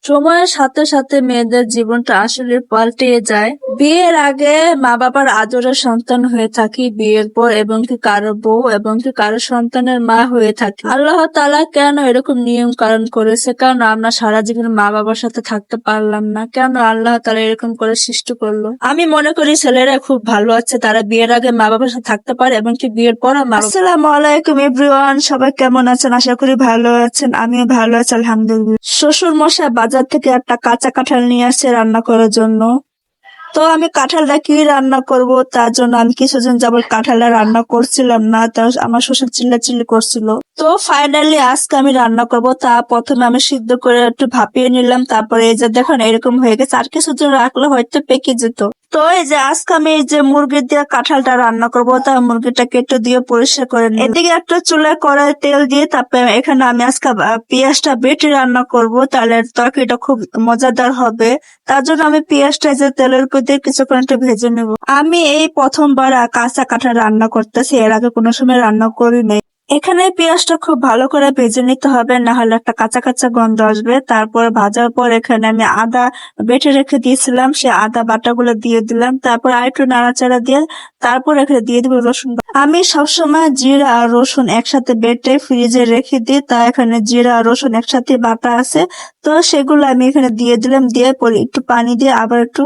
সময়ের সাথে সাথে মেয়েদের জীবনটা আসলে পাল্টে যায়। বিয়ের আগে মা বাবার আদরের সন্তান হয়ে থাকি, বিয়ের পর এবং কি কারো বউ এবং কি কারো সন্তানের মা হয়ে থাকি। আল্লাহ তাআলা কেন এরকম নিয়ম কানুন করেছে? কেন আমরা সারা জীবন মা বাবার সাথে থাকতে পারলাম না? কেন আল্লাহ তাআলা এরকম করে সৃষ্টি করলো? আমি মনে করি ছেলেরা খুব ভালো আছে, তারা বিয়ের আগে মা বাবার সাথে থাকতে পারে এবং কি বিয়ের পর আসসালামু আলাইকুম এভরিওয়ান, সবাই কেমন আছেন? আশা করি ভালো আছেন। আমিও ভালো আছি আলহামদুলিল্লাহ। শ্বশুর মশাই বাজার থেকে একটা কাঁচা কাঁঠাল নিয়ে আসছে রান্না করার জন্য। তো আমি কাঁঠালটা কি রান্না করব, তার জন্য আমি কিছুদিন যাবত কাঁঠালটা রান্না করছিলাম না, তা আমার শ্বশুর চিল্লাচিল্লি করছিল। তো ফাইনালি আজকে আমি রান্না করব। তা প্রথমে আমি সিদ্ধ করে একটু ভাপিয়ে নিলাম, তারপরে এই যে দেখুন এরকম হয়ে গেছে। আর কিছুদিন রাখলে হয়তো পেকে যেত। তো এই যে আজকে আমি এই যে মুরগি দিয়ে কাঁঠালটা রান্না করব, তা মুরগিটা কেটে দিয়ে পরিষ্কার করে নিই। এদিকে একটা চুলায় কড়াই তেল দিয়ে তারপরে এখানে আমি আজকে পেঁয়াজটা বেটে রান্না করব, তাহলে তরকারিটা খুব মজাদার হবে। তার জন্য আমি পেঁয়াজটা যে তেলের উপর দিয়ে কিছুক্ষণ একটু ভেজে নেব। আমি এই প্রথমবার কাঁচা কাঁঠাল রান্না করতেছি, এর আগে কোনো সময় রান্না করি নাই। এখানে পেঁয়াজটা খুব ভালো করে ভেজে নিতে হবে, না হলে একটা কাঁচা কাঁচা গন্ধ আসবে। তারপর ভাজার পর এখানে আমি আদা বেটে রেখে দিয়েছিলাম, সে আদা বাটাগুলো দিয়ে দিলাম। তারপর আরেকটু নাড়াচাড়া দিয়ে তারপর এখানে দিয়ে দিব রসুন। আমি সবসময় জিরা আর রসুন একসাথে বেটে ফ্রিজে রেখে দিই, তা এখানে জিরা আর রসুন একসাথে বাটা আছে, তো সেগুলো আমি এখানে দিয়ে দিলাম। দিয়ে পরে একটু পানি দিয়ে আবার একটু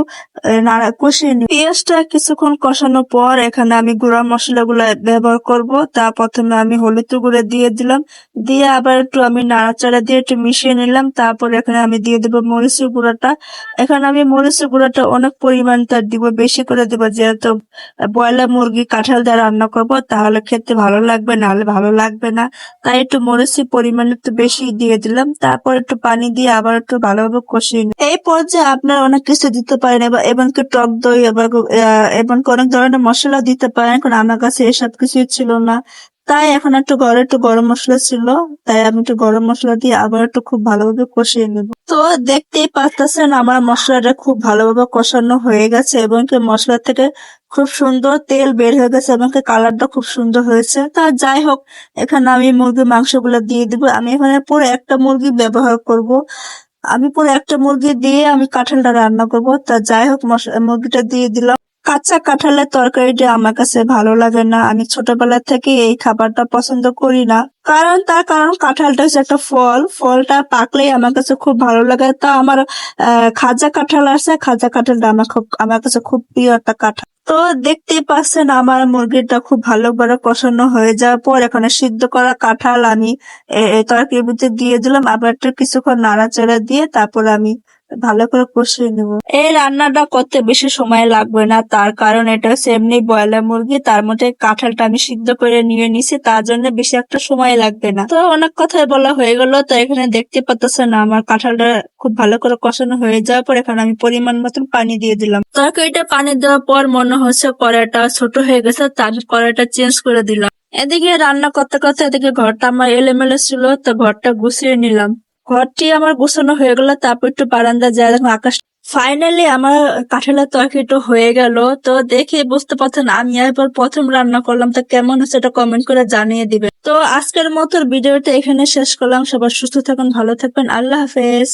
নাড়া কষিয়ে নিই। পেঁয়াজটা কিছুক্ষণ কষানোর পর এখানে আমি গুঁড়া মশলাগুলো ব্যবহার করব। তা প্রথমে আমি হলুদ গুঁড়ো দিয়ে দিলাম, দিয়ে আবার একটু আমি নাড়াচাড়া দিয়ে একটু মিশিয়ে নিলাম। তারপর এখানে আমি দিয়ে দেবো মরিচের গুঁড়োটা। এখানে আমি মরিচের গুঁড়োটা অনেক পরিমাণটা দিব, বেশি করে দিব, যেহেতু ব্রয়লার মুরগি কাঁঠাল দিয়ে রান্না করবো, তাহলে খেতে ভালো লাগবে, নাহলে ভালো লাগবে না। তাই একটু মরিচের পরিমাণ একটু বেশি দিয়ে দিলাম। তারপর একটু পানি দিয়ে আবার একটু ভালোভাবে কষিয়ে নিই। এই পর্যায়ে আপনারা অনেক কিছু দিতে পারেন, এবং কি টক দই এবং অনেক ধরনের মশলা দিতে পারেন, কারণ আমার কাছে এসব কিছুই ছিল না। তাই এখন একটু গরম মশলা ছিল, তাই আমি একটু গরম মশলা দিয়ে আবার একটু খুব ভালোভাবে কষিয়ে নেব। তো দেখতেই পাচ্ছেন আমার মশলাটা খুব ভালোভাবে কষানো হয়ে গেছে, এবং কি মশলা থেকে খুব সুন্দর তেল বের হয়ে গেছে, এবং কালারটা খুব সুন্দর হয়েছে। তা যাই হোক, এখানে আমি মুরগির মাংসগুলো দিয়ে দিব। আমি এখানে পুরো একটা মুরগি ব্যবহার করব। আমি পুরো একটা মুরগি দিয়ে আমি কাঁঠালটা রান্না করব। তা যাই হোক, মুরগিটা দিয়ে দিলাম। কাঁচা কাঁঠালের তরকারিটা আমার কাছে ভালো লাগে না, আমি ছোটবেলা থেকে এই খাবারটা পছন্দ করি না। কারণ কাঁঠালটা হচ্ছে একটা ফল, ফলটা পাকলেই আমার কাছে খুব ভালো লাগে। তা আমার খাজা কাঁঠাল আছে, খাজা কাঁঠালটা আমার কাছে খুব প্রিয় একটা কাঁঠাল। তো দেখতেই পাচ্ছেন আমার মুরগিটা খুব ভালো করে কষানো হয়ে যাওয়ার পর এখানে সিদ্ধ করা কাঁঠাল আমি তরকারির ভিতরে দিয়ে দিলাম। আবার একটু কিছুক্ষণ নাড়াচাড়া দিয়ে তারপর আমি ভালো করে কষিয়ে নেব। এই রান্নাটা করতে বেশি সময় লাগবে না, তার কারণ এটা হচ্ছে এমনি ব্রয়লার মুরগি, তার মধ্যে কাঁঠালটা আমি সিদ্ধ করে নিয়ে নিছি, তার জন্য বেশি একটা সময় লাগবে না। তো অনেক কথাই বলা হয়ে গেল। তো এখানে দেখতে পাচ্ছেন আমার কাঁঠালটা খুব ভালো করে কষানো হয়ে যাওয়ার পর এখানে আমি পরিমাণ মতন পানি দিয়ে দিলাম। তরকারিটা পানি দেওয়ার পর মনে হচ্ছে কড়াইটা ছোট হয়ে গেছে, তার কড়াইটা চেঞ্জ করে দিলাম। এদিকে রান্না করতে করতে এদিকে ঘরটা আমার এলোমেলো ছিল, তো ঘরটা গুছিয়ে নিলাম। ঘরটি আমার গোছানো হয়ে গেল, তারপর একটু বারান্দা যায় দেখুন আকাশ। ফাইনালি আমার কাঁঠালের তরকারিটা হয়ে গেল। তো দেখে বুঝতে পারছেন আমি এবার প্রথম রান্না করলাম, তো কেমন হচ্ছে এটা কমেন্ট করে জানিয়ে দিবেন। তো আজকের মতো ভিডিওটা এখানে শেষ করলাম। সবাই সুস্থ থাকুন, ভালো থাকবেন, আল্লাহ হাফেজ।